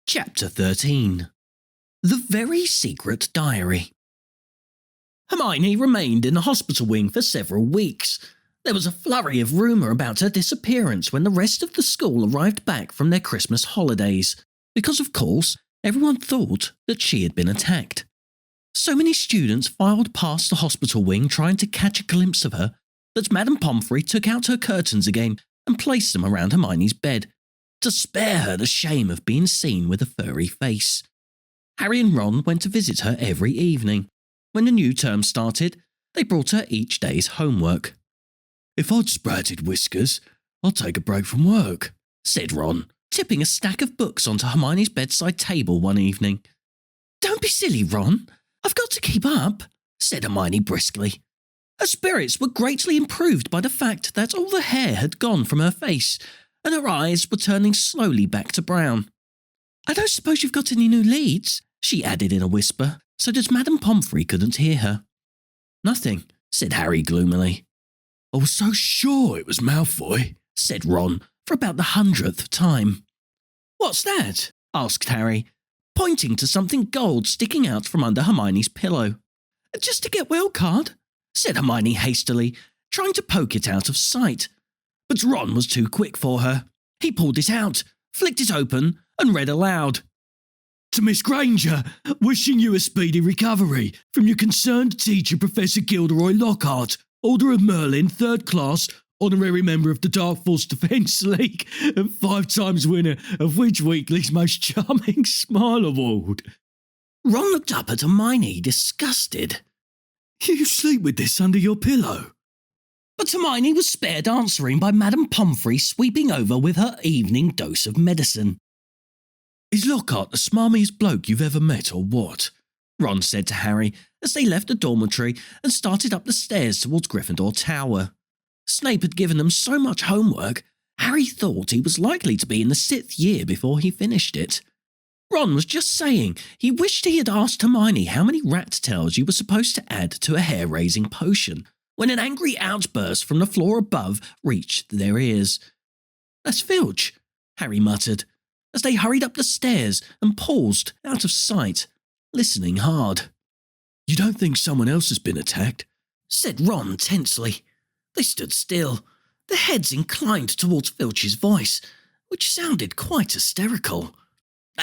Chapter 13. The Very Secret Diary. Hermione remained in the hospital wing for several weeks. There was a flurry of rumour about her disappearance when the rest of the school arrived back from their Christmas holidays, because of course everyone thought that she had been attacked. So many students filed past the hospital wing trying to catch a glimpse of her that Madame Pomfrey took out her curtains again and placed them around Hermione's bed, to spare her the shame of being seen with a furry face. Harry and Ron went to visit her every evening. When the new term started, they brought her each day's homework. "If I'd sprouted whiskers, I'd take a break from work," said Ron, tipping a stack of books onto Hermione's bedside table one evening. "Don't be silly, Ron. I've got to keep up," said Hermione briskly. Her spirits were greatly improved by the fact that all the hair had gone from her face, and her eyes were turning slowly back to brown. "I don't suppose you've got any new leads?" she added in a whisper, so that Madame Pomfrey couldn't hear her. "Nothing," said Harry gloomily. "I was so sure it was Malfoy," said Ron for about the 100th time. "What's that?" asked Harry, pointing to something gold sticking out from under Hermione's pillow. "Just a get well card," said Hermione hastily, trying to poke it out of sight. But Ron was too quick for her. He pulled it out, flicked it open, and read aloud. "To Miss Granger, wishing you a speedy recovery from your concerned teacher, Professor Gilderoy Lockhart, Order of Merlin, 3rd class, honorary member of the Dark Force Defence League, and 5 times winner of Which Weekly's Most Charming Smile Award." Ron looked up at Hermione, disgusted. "You sleep with this under your pillow?" But Hermione was spared answering by Madame Pomfrey sweeping over with her evening dose of medicine. "Is Lockhart the smarmiest bloke you've ever met, or what?" Ron said to Harry as they left the dormitory and started up the stairs towards Gryffindor Tower. Snape had given them so much homework, Harry thought he was likely to be in the 6th year before he finished it. Ron was just saying he wished he had asked Hermione how many rat tails you were supposed to add to a hair-raising potion, when an angry outburst from the floor above reached their ears. "That's Filch," Harry muttered, as they hurried up the stairs and paused out of sight, listening hard. "You don't think someone else has been attacked?" said Ron tensely. They stood still, their heads inclined towards Filch's voice, which sounded quite hysterical.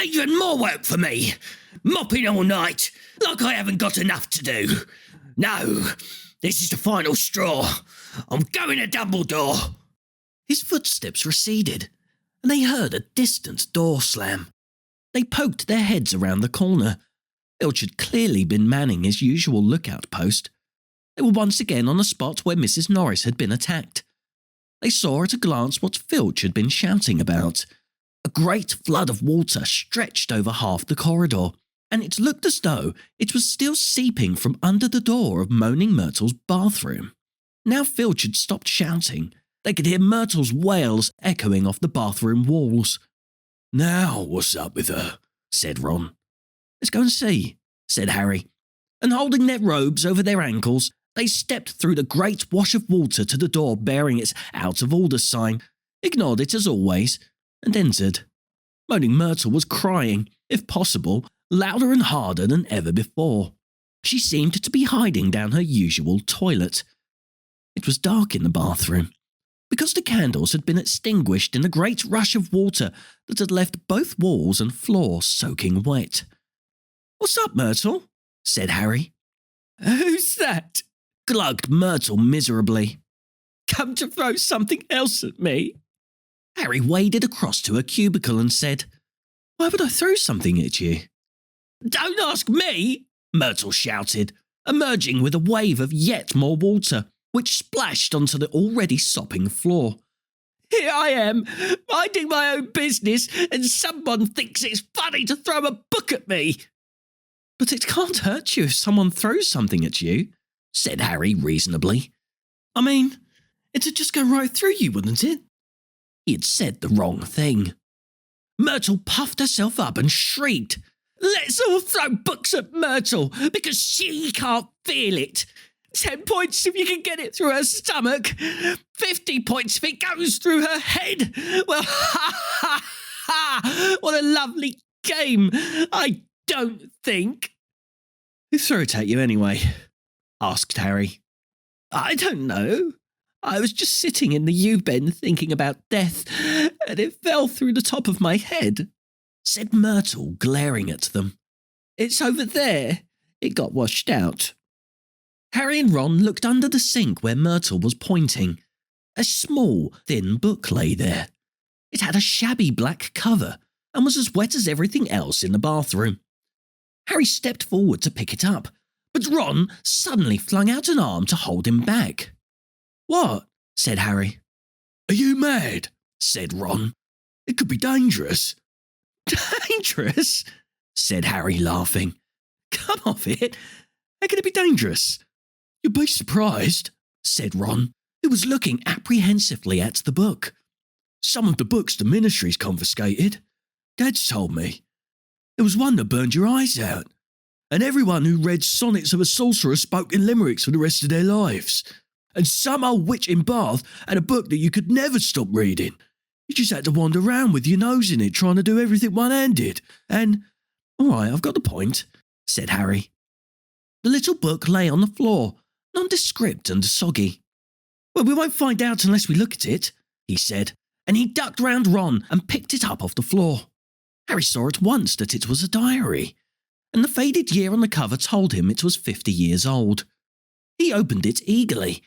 "Even more work for me! Mopping all night, like I haven't got enough to do! No! This is the final straw. I'm going to Dumbledore." His footsteps receded, and they heard a distant door slam. They poked their heads around the corner. Filch had clearly been manning his usual lookout post. They were once again on the spot where Mrs. Norris had been attacked. They saw at a glance what Filch had been shouting about. A great flood of water stretched over half the corridor, and it looked as though it was still seeping from under the door of Moaning Myrtle's bathroom. Now Filch had stopped shouting. They could hear Myrtle's wails echoing off the bathroom walls. "Now what's up with her?" said Ron. "Let's go and see," said Harry. And holding their robes over their ankles, they stepped through the great wash of water to the door bearing its out of order sign, ignored it as always, and entered. Moaning Myrtle was crying, if possible, louder and harder than ever before. She seemed to be hiding down her usual toilet. It was dark in the bathroom, because the candles had been extinguished in the great rush of water that had left both walls and floor soaking wet. "What's up, Myrtle?" said Harry. "Who's that?" glugged Myrtle miserably. "Come to throw something else at me." Harry waded across to her cubicle and said, "Why would I throw something at you?" "Don't ask me!" Myrtle shouted, emerging with a wave of yet more water, which splashed onto the already sopping floor. "Here I am, minding my own business, and someone thinks it's funny to throw a book at me." "But it can't hurt you if someone throws something at you," said Harry reasonably. "I mean, it'd just go right through you, wouldn't it?" He had said the wrong thing. Myrtle puffed herself up and shrieked, "Let's all throw books at Myrtle, because she can't feel it. 10 points if you can get it through her stomach. 50 points if it goes through her head. Well, ha, ha, ha! What a lovely game, I don't think. Who threw it at you anyway? Asked Harry. I don't know. I was just sitting in the U-bend thinking about death, and it fell through the top of my head, said Myrtle, glaring at them. It's over there. It got washed out. Harry and Ron looked under the sink where Myrtle was pointing. A small, thin book lay there. It had a shabby black cover and was as wet as everything else in the bathroom. Harry stepped forward to pick it up, but Ron suddenly flung out an arm to hold him back. What? Said Harry. Are you mad? Said Ron. It could be dangerous. Dangerous? Said Harry, laughing. Come off it. How can it be dangerous? You'll be surprised, said Ron, who was looking apprehensively at the book. Some of the books the ministry's confiscated. Dad's told me. There was one that burned your eyes out, and everyone who read Sonnets of a Sorcerer spoke in limericks for the rest of their lives. And some old witch in Bath had a book that you could never stop reading. You just had to wander around with your nose in it, trying to do everything one-handed. And, all right, I've got the point, said Harry. The little book lay on the floor, nondescript and soggy. Well, we won't find out unless we look at it, he said, and he ducked round Ron and picked it up off the floor. Harry saw at once that it was a diary, and the faded year on the cover told him it was 50 years old. He opened it eagerly.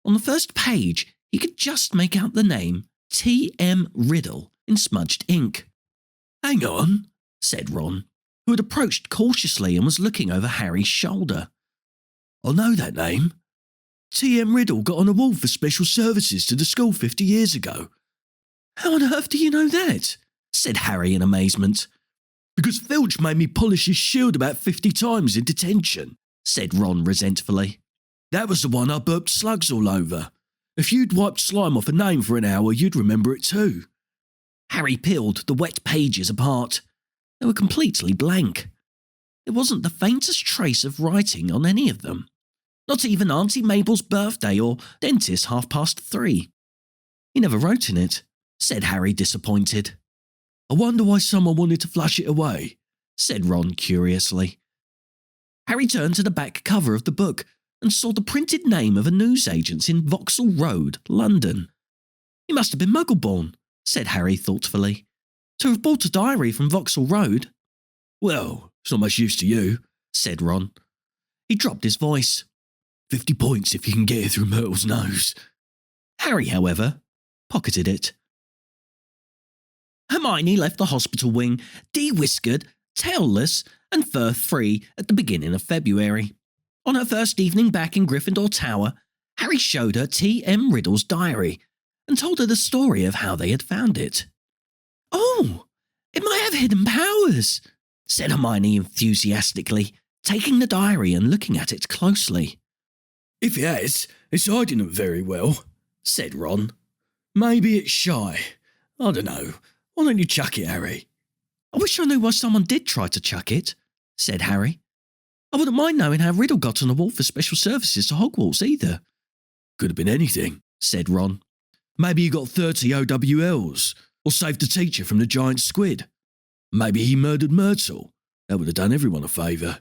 On the first page, he could just make out the name T.M. Riddle in smudged ink. Hang on, said Ron, who had approached cautiously and was looking over Harry's shoulder. I know that name. T.M. Riddle got an award for special services to the school 50 years ago. How on earth do you know that? Said Harry in amazement. Because Filch made me polish his shield about 50 times in detention, said Ron resentfully. That was the one I burped slugs all over. If you'd wiped slime off a name for an hour, you'd remember it too. Harry peeled the wet pages apart. They were completely blank. There wasn't the faintest trace of writing on any of them. Not even Auntie Mabel's birthday or dentist 3:30. He never wrote in it, said Harry, disappointed. I wonder why someone wanted to flush it away, said Ron curiously. Harry turned to the back cover of the book and saw the printed name of a newsagent in Vauxhall Road, London. He must have been Muggle-born, said Harry thoughtfully, to have bought a diary from Vauxhall Road. Well, it's not much use to you, said Ron. He dropped his voice. 50 points if you can get it through Myrtle's nose. Harry, however, pocketed it. Hermione left the hospital wing, de-whiskered, tailless, and fur-free at the beginning of February. On her first evening back in Gryffindor Tower, Harry showed her T.M. Riddle's diary and told her the story of how they had found it. Oh, it might have hidden powers, said Hermione enthusiastically, taking the diary and looking at it closely. If it has, it's hiding them very well, said Ron. Maybe it's shy. I don't know. Why don't you chuck it, Harry? I wish I knew why someone did try to chuck it, said Harry. I wouldn't mind knowing how Riddle got an award for special services to Hogwarts either. Could have been anything, said Ron. Maybe he got 30 OWLs, or saved a teacher from the giant squid. Maybe he murdered Myrtle. That would have done everyone a favour.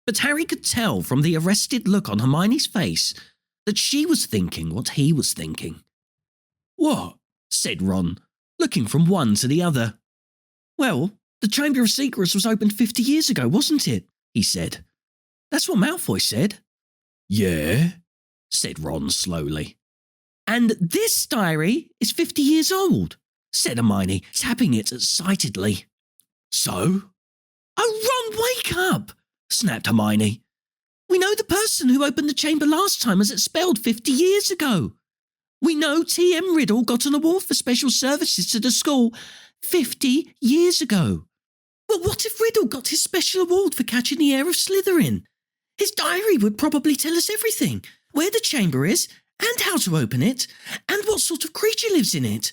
But Harry could tell from the arrested look on Hermione's face that she was thinking what he was thinking. What? Said Ron, looking from one to the other. Well, the Chamber of Secrets was opened 50 years ago, wasn't it? He said. That's what Malfoy said. Yeah, said Ron slowly. And this diary is 50 years old, said Hermione, tapping it excitedly. So? Oh, Ron, wake up, snapped Hermione. We know the person who opened the chamber last time was expelled 50 years ago. We know T.M. Riddle got an award for special services to the school 50 years ago. Well, what if Riddle got his special award for catching the heir of Slytherin? His diary would probably tell us everything, where the chamber is, and how to open it, and what sort of creature lives in it.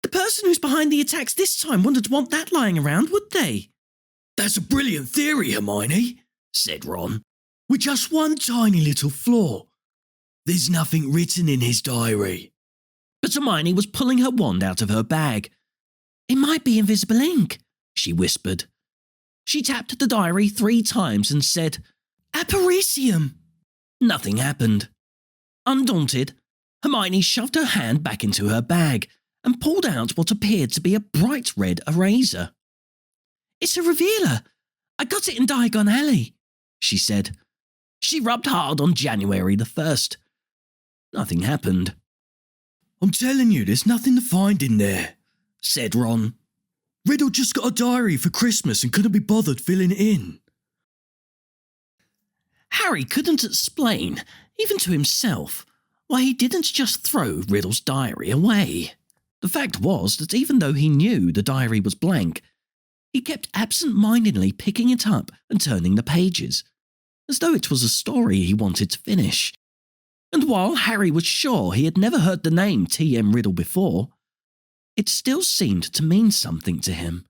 The person who's behind the attacks this time wouldn't want that lying around, would they? That's a brilliant theory, Hermione, said Ron, with just one tiny little flaw. There's nothing written in his diary. But Hermione was pulling her wand out of her bag. It might be invisible ink, she whispered. She tapped the diary 3 times and said, "Apparicium!" Nothing happened. Undaunted, Hermione shoved her hand back into her bag and pulled out what appeared to be a bright red eraser. "It's a revealer. I got it in Diagon Alley," she said. She rubbed hard on January the 1st. Nothing happened. "I'm telling you, there's nothing to find in there," said Ron. "Riddle just got a diary for Christmas and couldn't be bothered filling it in." Harry couldn't explain, even to himself, why he didn't just throw Riddle's diary away. The fact was that even though he knew the diary was blank, he kept absent-mindedly picking it up and turning the pages, as though it was a story he wanted to finish. And while Harry was sure he had never heard the name T.M. Riddle before, it still seemed to mean something to him,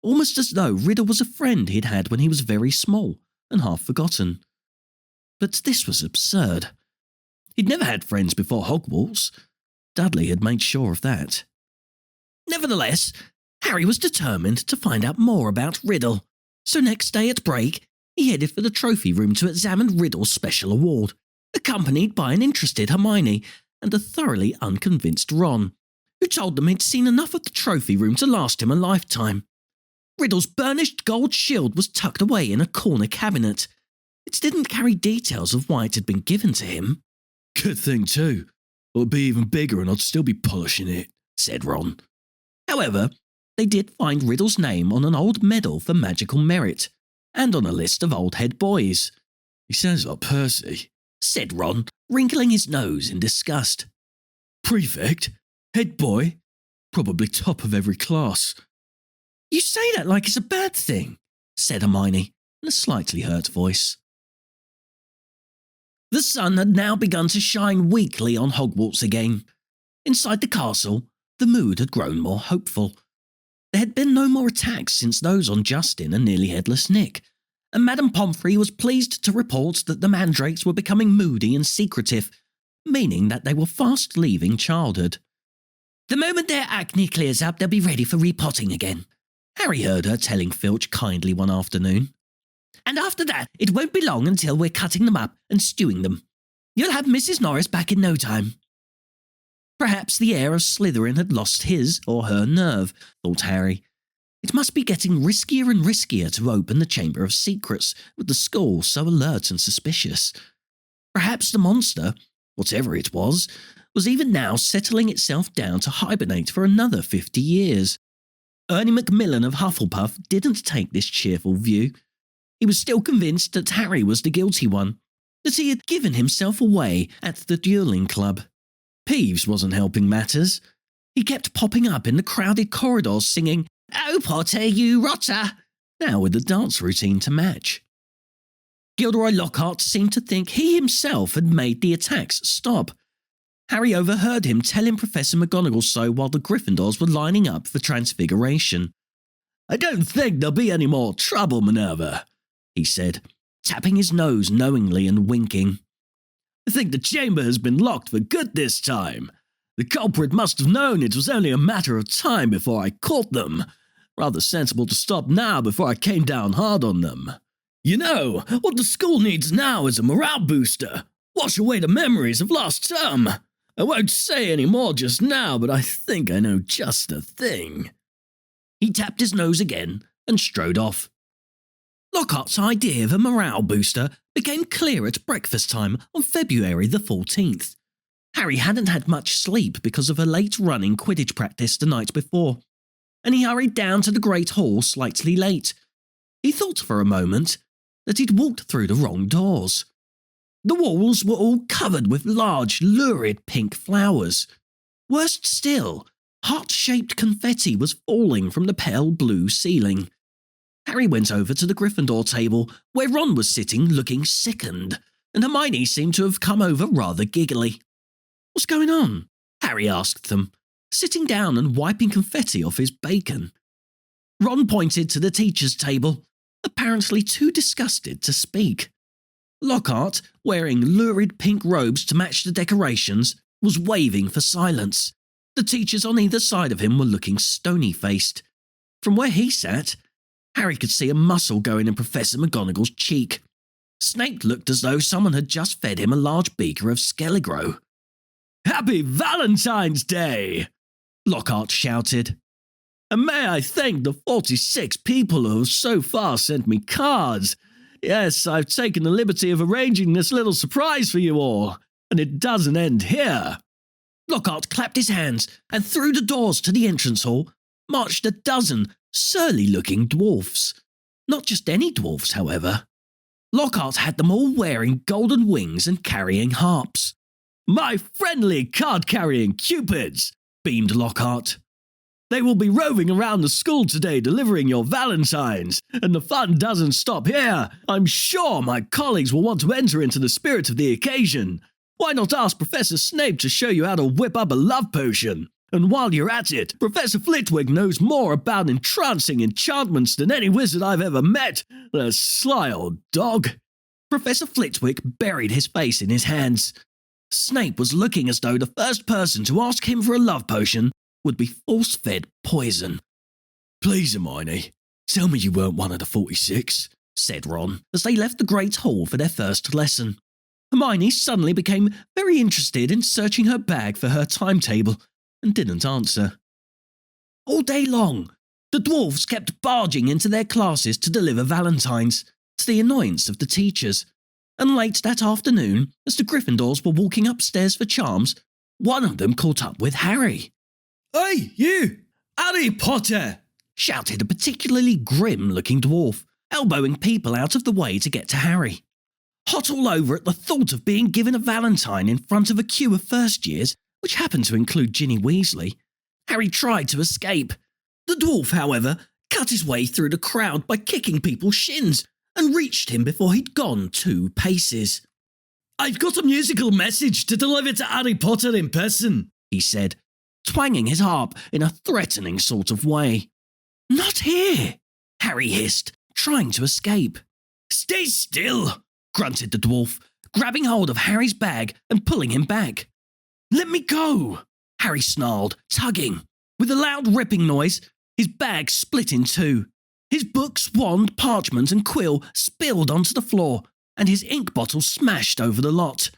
almost as though Riddle was a friend he'd had when he was very small and half forgotten. But this was absurd. He'd never had friends before Hogwarts. Dudley had made sure of that. Nevertheless, Harry was determined to find out more about Riddle, so next day at break, he headed for the trophy room to examine Riddle's special award, accompanied by an interested Hermione and a thoroughly unconvinced Ron, who told them he'd seen enough of the trophy room to last him a lifetime. Riddle's burnished gold shield was tucked away in a corner cabinet. It didn't carry details of why it had been given to him. "Good thing, too. It would be even bigger and I'd still be polishing it," said Ron. However, they did find Riddle's name on an old medal for magical merit, and on a list of old head boys. "He sounds like Percy," said Ron, wrinkling his nose in disgust. "Prefect? Head boy? Probably top of every class." "You say that like it's a bad thing," said Hermione in a slightly hurt voice. The sun had now begun to shine weakly on Hogwarts again. Inside the castle, the mood had grown more hopeful. There had been no more attacks since those on Justin and Nearly Headless Nick, and Madame Pomfrey was pleased to report that the mandrakes were becoming moody and secretive, meaning that they were fast leaving childhood. "The moment their acne clears up, they'll be ready for repotting again," Harry heard her telling Filch kindly one afternoon. "And after that, it won't be long until we're cutting them up and stewing them. You'll have Mrs. Norris back in no time." Perhaps the heir of Slytherin had lost his or her nerve, thought Harry. It must be getting riskier and riskier to open the Chamber of Secrets with the school so alert and suspicious. Perhaps the monster, whatever it was even now settling itself down to hibernate for another 50 years. Ernie Macmillan of Hufflepuff didn't take this cheerful view. He was still convinced that Harry was the guilty one, that he had given himself away at the dueling club. Peeves wasn't helping matters. He kept popping up in the crowded corridors singing, "Oh Potter, you rotter," now with a dance routine to match. Gilderoy Lockhart seemed to think he himself had made the attacks stop. Harry overheard him telling Professor McGonagall so while the Gryffindors were lining up for Transfiguration. "I don't think there'll be any more trouble, Minerva," he said, tapping his nose knowingly and winking. "I think the chamber has been locked for good this time. The culprit must have known it was only a matter of time before I caught them. Rather sensible to stop now before I came down hard on them. You know, what the school needs now is a morale booster. Wash away the memories of last term. I won't say any more just now, but I think I know just the thing." He tapped his nose again and strode off. Lockhart's idea of a morale booster became clear at breakfast time on February the 14th. Harry hadn't had much sleep because of a late-running Quidditch practice the night before, and he hurried down to the Great Hall slightly late. He thought for a moment that he'd walked through the wrong doors. The walls were all covered with large, lurid pink flowers. Worst still, heart-shaped confetti was falling from the pale blue ceiling. Harry went over to the Gryffindor table, where Ron was sitting looking sickened, and Hermione seemed to have come over rather giggly. "What's going on?" Harry asked them, sitting down and wiping confetti off his bacon. Ron pointed to the teacher's table, apparently too disgusted to speak. Lockhart, wearing lurid pink robes to match the decorations, was waving for silence. The teachers on either side of him were looking stony-faced. From where he sat, Harry could see a muscle going in Professor McGonagall's cheek. Snape looked as though someone had just fed him a large beaker of Skelligro. "Happy Valentine's Day!" Lockhart shouted. "And may I thank the 46 people who have so far sent me cards. Yes, I've taken the liberty of arranging this little surprise for you all, and it doesn't end here." Lockhart clapped his hands, and through the doors to the entrance hall marched a dozen surly-looking dwarfs. Not just any dwarfs, however. Lockhart had them all wearing golden wings and carrying harps. "My friendly card-carrying cupids," beamed Lockhart. "They will be roving around the school today delivering your valentines, and the fun doesn't stop here. I'm sure my colleagues will want to enter into the spirit of the occasion. Why not ask Professor Snape to show you how to whip up a love potion? And while you're at it, Professor Flitwick knows more about entrancing enchantments than any wizard I've ever met. The sly old dog." Professor Flitwick buried his face in his hands. Snape was looking as though the first person to ask him for a love potion would be force-fed poison. "Please, Hermione, tell me you weren't one of the 46, said Ron, as they left the Great Hall for their first lesson. Hermione suddenly became very interested in searching her bag for her timetable and didn't answer. All day long, the dwarfs kept barging into their classes to deliver valentines, to the annoyance of the teachers. And late that afternoon, as the Gryffindors were walking upstairs for charms, one of them caught up with Harry. "Hey, you! Harry Potter!" shouted a particularly grim-looking dwarf, elbowing people out of the way to get to Harry. Hot all over at the thought of being given a valentine in front of a queue of first years, which happened to include Ginny Weasley, Harry tried to escape. The dwarf, however, cut his way through the crowd by kicking people's shins and reached him before he'd gone 2 paces. "I've got a musical message to deliver to Harry Potter in person," he said, twanging his harp in a threatening sort of way. "Not here," Harry hissed, trying to escape. "Stay still," grunted the dwarf, grabbing hold of Harry's bag and pulling him back. "Let me go," Harry snarled, tugging. With a loud ripping noise, his bag split in 2. His books, wand, parchment and quill spilled onto the floor, and his ink bottle smashed over the lot.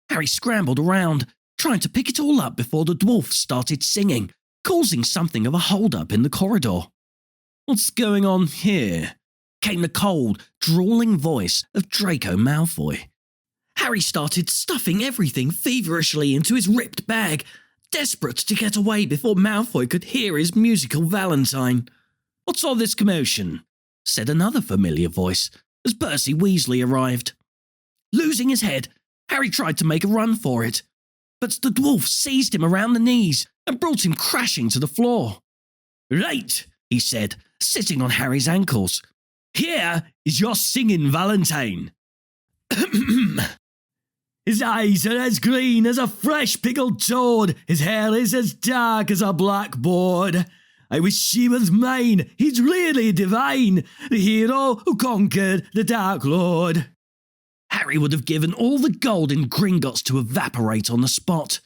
Harry scrambled around, trying to pick it all up before the dwarf started singing, causing something of a hold-up in the corridor. "What's going on here?" came the cold, drawling voice of Draco Malfoy. Harry started stuffing everything feverishly into his ripped bag, desperate to get away before Malfoy could hear his musical valentine. "What's all this commotion?" said another familiar voice as Percy Weasley arrived. Losing his head, Harry tried to make a run for it, but the dwarf seized him around the knees and brought him crashing to the floor. "Right," he said, sitting on Harry's ankles. "Here is your singing valentine." "His eyes are as green as a fresh pickled toad. His hair is as dark as a blackboard. I wish she was mine. He's really divine. The hero who conquered the Dark Lord." Harry would have given all the gold in Gringotts to evaporate on the spot.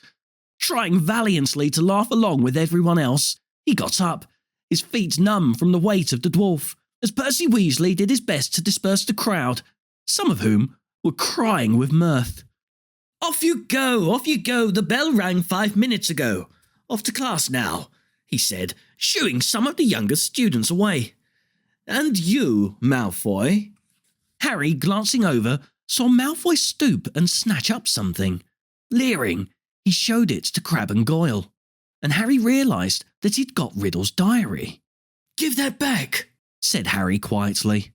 Trying valiantly to laugh along with everyone else, he got up, his feet numb from the weight of the dwarf, as Percy Weasley did his best to disperse the crowd, some of whom were crying with mirth. Off you go, the bell rang 5 minutes ago. Off to class now," he said, shooing some of the younger students away. "And you, Malfoy?" Harry, glancing over, saw Malfoy stoop and snatch up something. Leering, he showed it to Crabbe and Goyle, and Harry realised that he'd got Riddle's diary. "Give that back," said Harry quietly.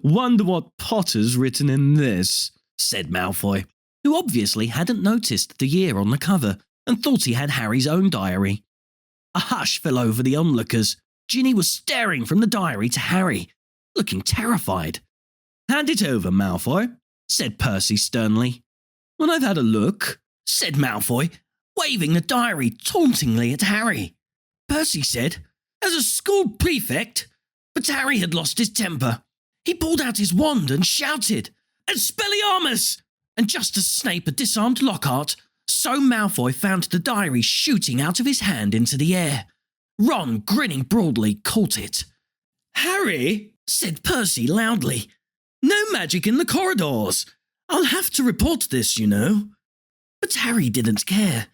"Wonder what Potter's written in this," said Malfoy, who obviously hadn't noticed the year on the cover and thought he had Harry's own diary. A hush fell over the onlookers. Ginny was staring from the diary to Harry, looking terrified. "Hand it over, Malfoy," said Percy sternly. "When I've had a look," said Malfoy, waving the diary tauntingly at Harry. Percy said, "As a school prefect," but Harry had lost his temper. He pulled out his wand and shouted, "Expelliarmus!" And just as Snape had disarmed Lockhart, so Malfoy found the diary shooting out of his hand into the air. Ron, grinning broadly, caught it. Harry, said Percy loudly, no magic in the corridors. I'll have to report this, you know. But Harry didn't care.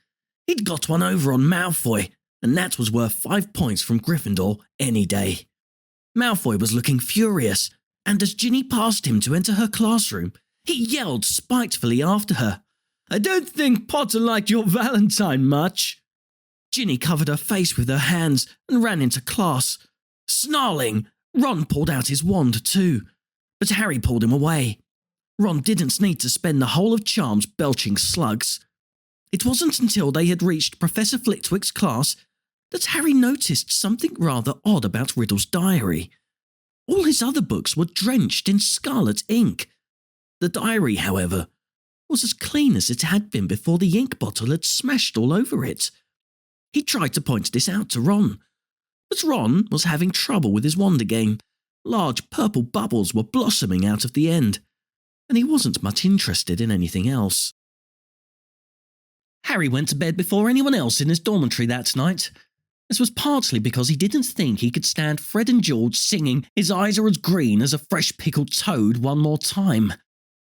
He'd got one over on Malfoy, and that was worth 5 points from Gryffindor any day. Malfoy was looking furious, and as Ginny passed him to enter her classroom, he yelled spitefully after her, I don't think Potter liked your Valentine much. Ginny covered her face with her hands and ran into class. Snarling, Ron pulled out his wand too, but Harry pulled him away. Ron didn't need to spend the whole of Charms belching slugs. It wasn't until they had reached Professor Flitwick's class that Harry noticed something rather odd about Riddle's diary. All his other books were drenched in scarlet ink. The diary, however, was as clean as it had been before the ink bottle had smashed all over it. He tried to point this out to Ron, but Ron was having trouble with his wand again. Large purple bubbles were blossoming out of the end, and he wasn't much interested in anything else. Harry went to bed before anyone else in his dormitory that night. This was partly because he didn't think he could stand Fred and George singing His Eyes Are As Green as a Fresh Pickled Toad one more time,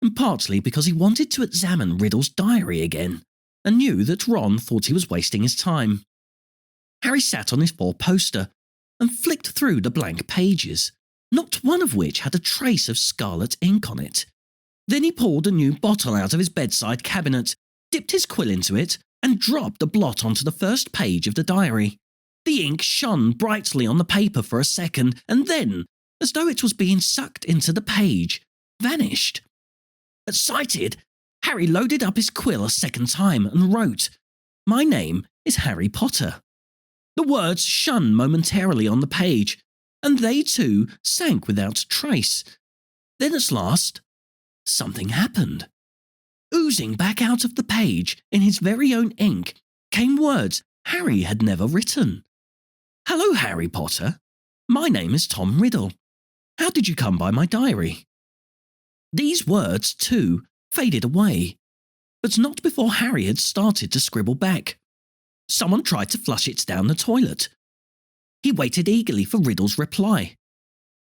and partly because he wanted to examine Riddle's diary again, and knew that Ron thought he was wasting his time. Harry sat on his four-poster and flicked through the blank pages, not one of which had a trace of scarlet ink on it. Then he pulled a new bottle out of his bedside cabinet, dipped his quill into it, and dropped a blot onto the first page of the diary. The ink shone brightly on the paper for a second, and then, as though it was being sucked into the page, vanished. Excited, Harry loaded up his quill a second time and wrote, My name is Harry Potter. The words shone momentarily on the page, and they too sank without trace. Then at last, something happened. Oozing back out of the page in his very own ink came words Harry had never written. Hello, Harry Potter. My name is Tom Riddle. How did you come by my diary? These words, too, faded away, but not before Harry had started to scribble back. Someone tried to flush it down the toilet. He waited eagerly for Riddle's reply.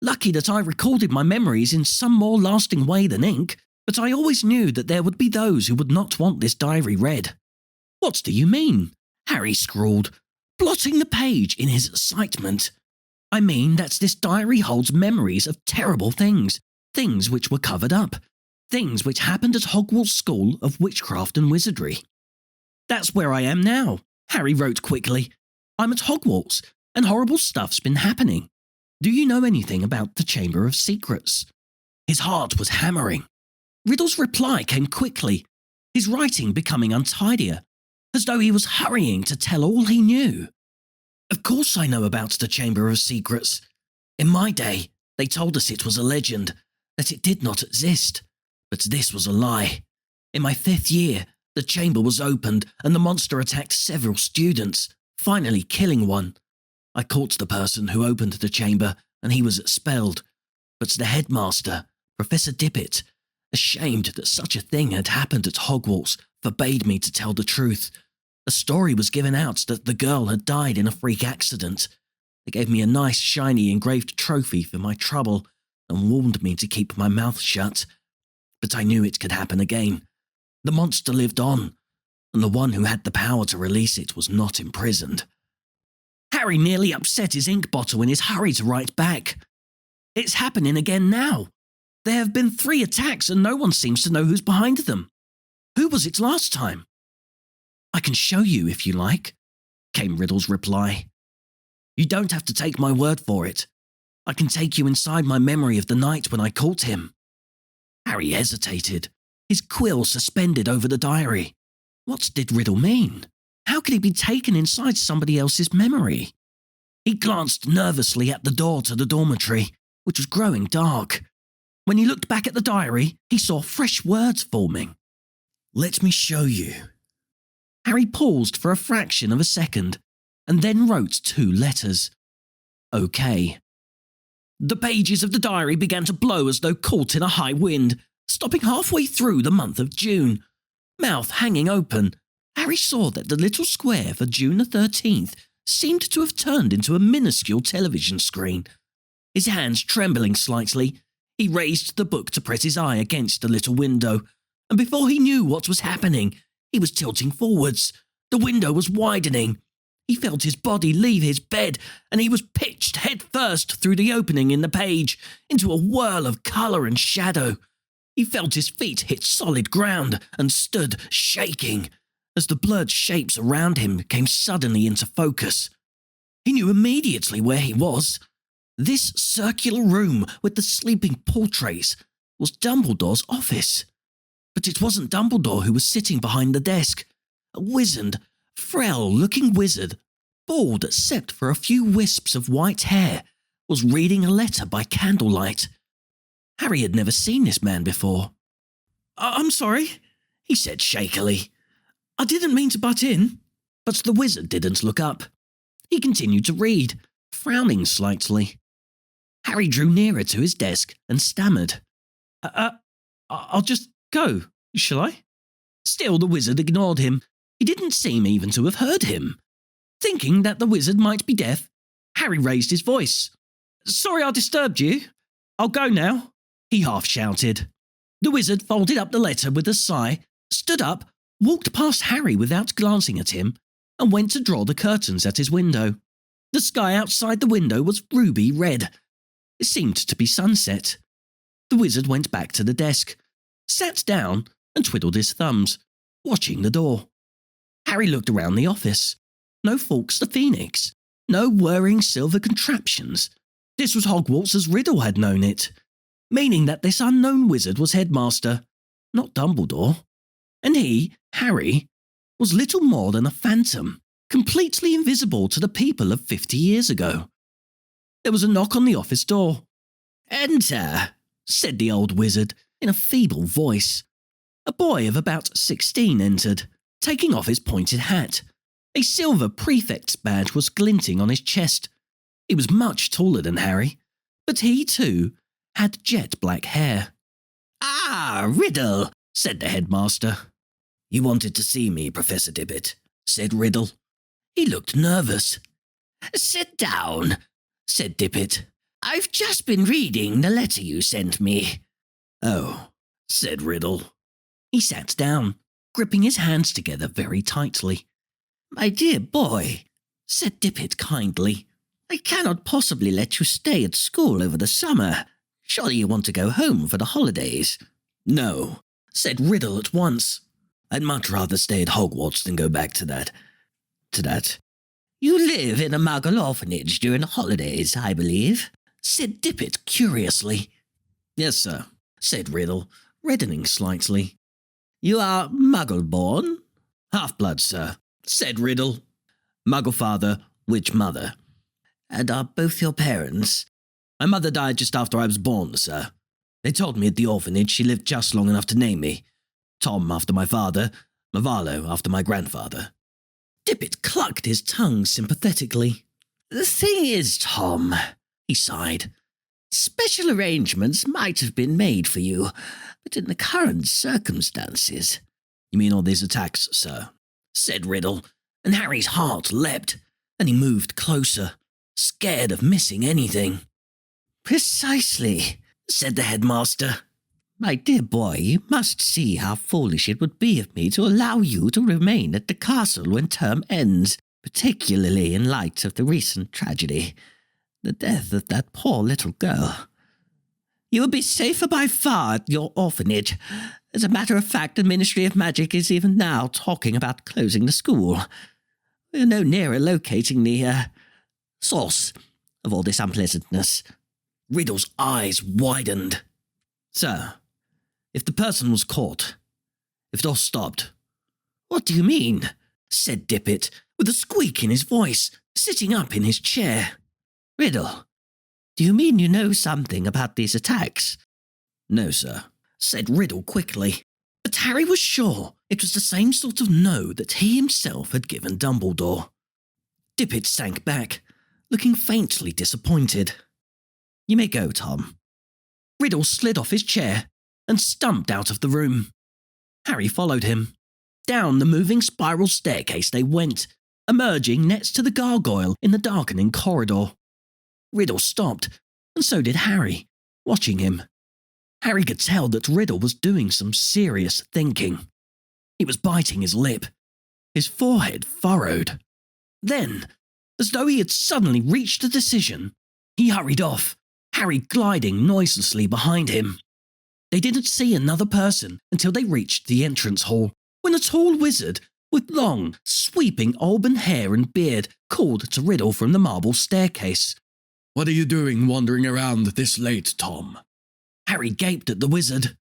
Lucky that I recorded my memories in some more lasting way than ink, but I always knew that there would be those who would not want this diary read. What do you mean? Harry scrawled, blotting the page in his excitement. I mean that this diary holds memories of terrible things, things which were covered up, things which happened at Hogwarts School of Witchcraft and Wizardry. That's where I am now, Harry wrote quickly. I'm at Hogwarts, and horrible stuff's been happening. Do you know anything about the Chamber of Secrets? His heart was hammering. Riddle's reply came quickly, his writing becoming untidier, as though he was hurrying to tell all he knew. Of course I know about the Chamber of Secrets. In my day, they told us it was a legend, that it did not exist. But this was a lie. In my 5th year, the chamber was opened and the monster attacked several students, finally killing one. I caught the person who opened the chamber and he was expelled. But the headmaster, Professor Dippet, ashamed that such a thing had happened at Hogwarts, forbade me to tell the truth. A story was given out that the girl had died in a freak accident. They gave me a nice, shiny, engraved trophy for my trouble and warned me to keep my mouth shut. But I knew it could happen again. The monster lived on, and the one who had the power to release it was not imprisoned. Harry nearly upset his ink bottle in his hurry to write back. It's happening again now. There have been 3 attacks and no one seems to know who's behind them. Who was it last time? I can show you if you like, came Riddle's reply. You don't have to take my word for it. I can take you inside my memory of the night when I caught him. Harry hesitated, his quill suspended over the diary. What did Riddle mean? How could he be taken inside somebody else's memory? He glanced nervously at the door to the dormitory, which was growing dark. When he looked back at the diary, he saw fresh words forming. Let me show you. Harry paused for a fraction of a second, and then wrote 2 letters. OK. The pages of the diary began to blow as though caught in a high wind, stopping halfway through the month of June. Mouth hanging open, Harry saw that the little square for June the 13th seemed to have turned into a minuscule television screen. His hands trembling slightly, he raised the book to press his eye against the little window, and before he knew what was happening, he was tilting forwards. The window was widening. He felt his body leave his bed, and he was pitched headfirst through the opening in the page into a whirl of colour and shadow. He felt his feet hit solid ground and stood shaking as the blurred shapes around him came suddenly into focus. He knew immediately where he was. This circular room with the sleeping portraits was Dumbledore's office. But it wasn't Dumbledore who was sitting behind the desk. A wizened, frail-looking wizard, bald except for a few wisps of white hair, was reading a letter by candlelight. Harry had never seen this man before. "I'm sorry," he said shakily. "I didn't mean to butt in." But the wizard didn't look up. He continued to read, frowning slightly. Harry drew nearer to his desk and stammered. I'll just go, shall I?" Still, the wizard ignored him. He didn't seem even to have heard him. Thinking that the wizard might be deaf, Harry raised his voice. "Sorry I disturbed you. I'll go now," he half shouted. The wizard folded up the letter with a sigh, stood up, walked past Harry without glancing at him, and went to draw the curtains at his window. The sky outside the window was ruby red. It seemed to be sunset. The wizard went back to the desk, sat down and twiddled his thumbs, watching the door. Harry looked around the office. No Fawkes the Phoenix. No whirring silver contraptions. This was Hogwarts as Riddle had known it, meaning that this unknown wizard was headmaster, not Dumbledore. And he, Harry, was little more than a phantom, completely invisible to the people of 50 years ago. There was a knock on the office door. "Enter," said the old wizard in a feeble voice. A boy of about 16 entered, taking off his pointed hat. A silver prefect's badge was glinting on his chest. He was much taller than Harry, but he, too, had jet black hair. "Ah, Riddle," said the headmaster. "You wanted to see me, Professor Dibbit," said Riddle. He looked nervous. "Sit down," said Dippet. "I've just been reading the letter you sent me." "Oh," said Riddle. He sat down, gripping his hands together very tightly. "My dear boy," said Dippet kindly, "I cannot possibly let you stay at school over the summer. Surely you want to go home for the holidays." "No," said Riddle at once. "I'd much rather stay at Hogwarts than go back to that. "You live in a Muggle orphanage during the holidays, I believe," said Dippet curiously. "Yes, sir," said Riddle, reddening slightly. "You are Muggle-born?" "Half-blood, sir," said Riddle. "Muggle father, witch mother." "And are both your parents?" "My mother died just after I was born, sir. They told me at the orphanage she lived just long enough to name me. Tom after my father, Mavalo after my grandfather." Dippet clucked his tongue sympathetically. "The thing is, Tom," he sighed, "special arrangements might have been made for you, but in the current circumstances—" "You mean all these attacks, sir?" said Riddle, and Harry's heart leapt, and he moved closer, scared of missing anything. "Precisely," said the headmaster. "My dear boy, you must see how foolish it would be of me to allow you to remain at the castle when term ends, particularly in light of the recent tragedy, the death of that poor little girl. You would be safer by far at your orphanage. As a matter of fact, the Ministry of Magic is even now talking about closing the school. We are no nearer locating the source of all this unpleasantness." Riddle's eyes widened. "Sir, if the person was caught, if it all stopped—" "What do you mean?" said Dippet, with a squeak in his voice, sitting up in his chair. "Riddle, do you mean you know something about these attacks?" "No, sir," said Riddle quickly. But Harry was sure it was the same sort of no that he himself had given Dumbledore. Dippet sank back, looking faintly disappointed. "You may go, Tom." Riddle slid off his chair and stumped out of the room. Harry followed him. Down the moving spiral staircase they went, emerging next to the gargoyle in the darkening corridor. Riddle stopped, and so did Harry, watching him. Harry could tell that Riddle was doing some serious thinking. He was biting his lip, his forehead furrowed. Then, as though he had suddenly reached a decision, he hurried off, Harry gliding noiselessly behind him. They didn't see another person until they reached the entrance hall, when a tall wizard with long, sweeping auburn hair and beard called to Riddle from the marble staircase. "What are you doing wandering around this late, Tom?" Harry gaped at the wizard.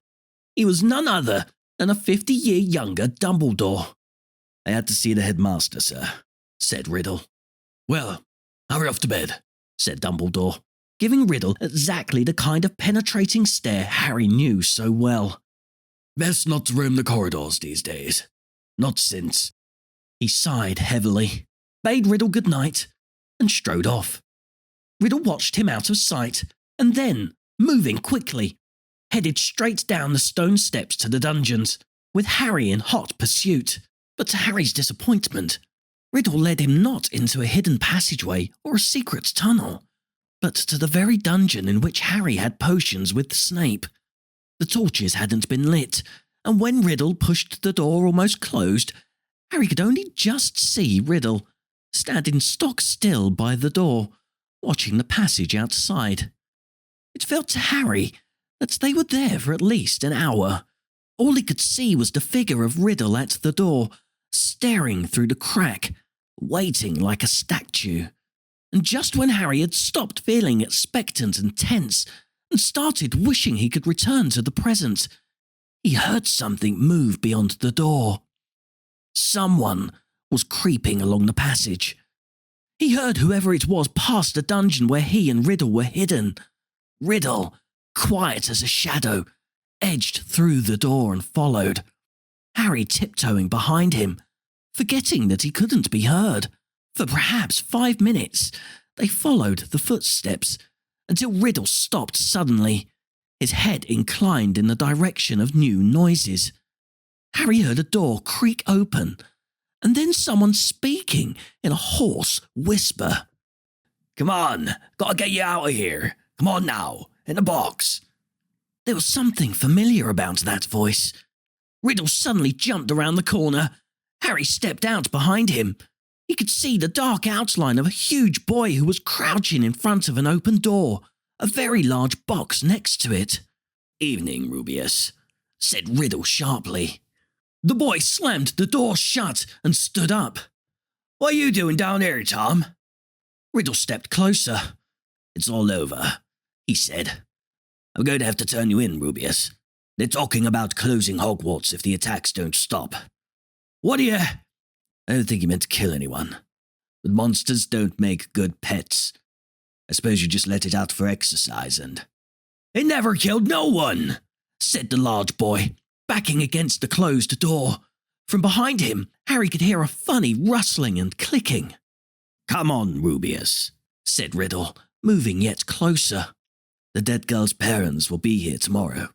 He was none other than a 50-year younger Dumbledore. "I had to see the headmaster, sir," said Riddle. "Well, hurry off to bed," said Dumbledore, giving Riddle exactly the kind of penetrating stare Harry knew so well. "Best not to roam the corridors these days. Not since." He sighed heavily, bade Riddle good night, and strode off. Riddle watched him out of sight, and then, moving quickly, headed straight down the stone steps to the dungeons, with Harry in hot pursuit. But to Harry's disappointment, Riddle led him not into a hidden passageway or a secret tunnel, but to the very dungeon in which Harry had potions with Snape. The torches hadn't been lit, and when Riddle pushed the door almost closed, Harry could only just see Riddle, standing stock still by the door, watching the passage outside. It felt to Harry that they were there for at least an hour. All he could see was the figure of Riddle at the door, staring through the crack, waiting like a statue. And just when Harry had stopped feeling expectant and tense, and started wishing he could return to the present, he heard something move beyond the door. Someone was creeping along the passage. He heard whoever it was pass the dungeon where he and Riddle were hidden. Riddle, quiet as a shadow, edged through the door and followed, Harry tiptoeing behind him, forgetting that he couldn't be heard. For perhaps 5 minutes, they followed the footsteps, until Riddle stopped suddenly, his head inclined in the direction of new noises. Harry heard a door creak open, and then someone speaking in a hoarse whisper. "Come on, gotta get you out of here. Come on now, in the box." There was something familiar about that voice. Riddle suddenly jumped around the corner. Harry stepped out behind him. He could see the dark outline of a huge boy who was crouching in front of an open door, a very large box next to it. "Evening, Rubius," said Riddle sharply. The boy slammed the door shut and stood up. "What are you doing down here, Tom?" Riddle stepped closer. "It's all over," he said. "I'm going to have to turn you in, Rubius. They're talking about closing Hogwarts if the attacks don't stop." "What do you—" "I don't think he meant to kill anyone. But monsters don't make good pets. I suppose you just let it out for exercise and—" "It never killed no one," said the large boy, backing against the closed door. From behind him, Harry could hear a funny rustling and clicking. "Come on, Rubius," said Riddle, moving yet closer. "The dead girl's parents will be here tomorrow.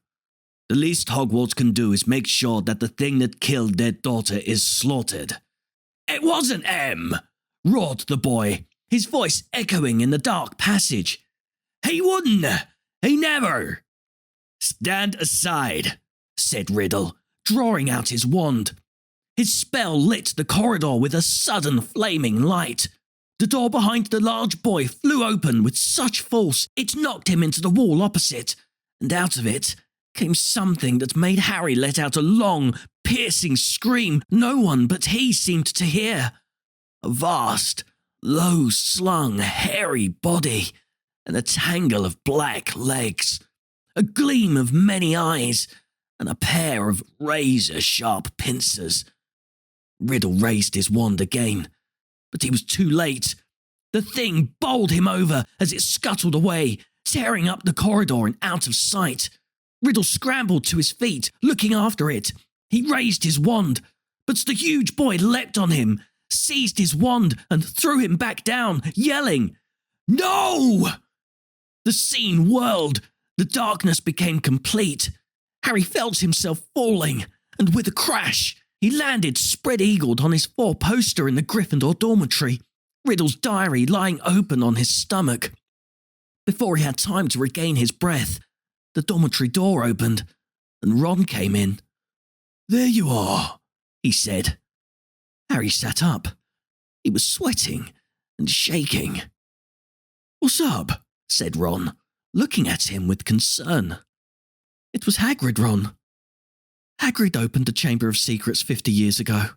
The least Hogwarts can do is make sure that the thing that killed their daughter is slaughtered." "It wasn't M," roared the boy, his voice echoing in the dark passage. "He wouldn't. He never." "Stand aside," said Riddle, drawing out his wand. His spell lit the corridor with a sudden flaming light. The door behind the large boy flew open with such force it knocked him into the wall opposite, and out of it came something that made Harry let out a long, piercing scream no one but he seemed to hear. A vast, low-slung, hairy body, and a tangle of black legs, a gleam of many eyes, and a pair of razor-sharp pincers. Riddle raised his wand again, but he was too late. The thing bowled him over as it scuttled away, tearing up the corridor and out of sight. Riddle scrambled to his feet, looking after it. He raised his wand, but the huge boy leapt on him, seized his wand and threw him back down, yelling, "No!" The scene whirled. The darkness became complete. Harry felt himself falling, and with a crash, he landed spread-eagled on his four-poster in the Gryffindor dormitory, Riddle's diary lying open on his stomach. Before he had time to regain his breath, the dormitory door opened, and Ron came in. "There you are," he said. Harry sat up. He was sweating and shaking. "What's up?" said Ron, looking at him with concern. It was Hagrid, Ron. Hagrid opened the Chamber of Secrets 50 years ago.